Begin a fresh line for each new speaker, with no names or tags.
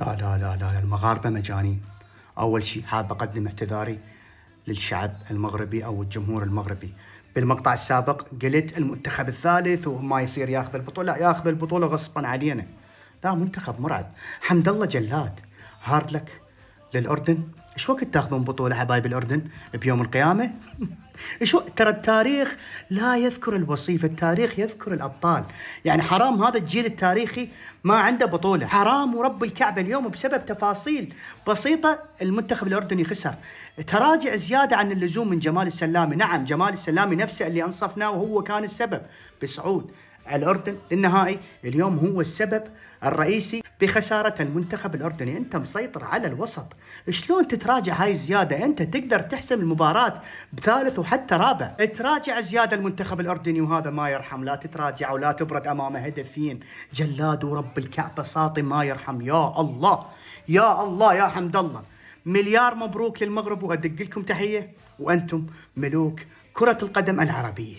لا المغاربة مجانين. أول شيء حاب أقدم اعتذاري للشعب المغربي أو الجمهور المغربي. بالمقطع السابق قلت المنتخب الثالث وما يصير ياخذ البطولة، ياخذ البطولة غصبا علينا. لا، منتخب مرعب. حمد الله جلاد هارد لك للأردن. ايش وقت تاخذون بطولة حبايب الأردن؟ بيوم القيامة؟ ترى التاريخ لا يذكر الوصيف، التاريخ يذكر الأبطال. يعني حرام هذا الجيل التاريخي ما عنده بطولة، حرام ورب الكعبة. اليوم بسبب تفاصيل بسيطة المنتخب الأردني خسر، تراجع زيادة عن اللزوم من جمال السلامي. نعم، جمال السلامي نفسه اللي أنصفناه وهو كان السبب بصعود الأردن للنهائي، اليوم هو السبب الرئيسي بخسارة المنتخب الأردني. أنت مسيطر على الوسط، شلون تتراجع هاي الزيادة؟ أنت تقدر تحسم المباراة بثالث وحتى رابع. تراجع زيادة المنتخب الأردني وهذا ما يرحم. لا تتراجع ولا تبرد أمامه هدفين. جلاد ورب الكعبة ساطم ما يرحم. يا الله يا الله يا حمد الله، مليار مبروك للمغرب وأدق لكم تحية، وأنتم ملوك كرة القدم العربية.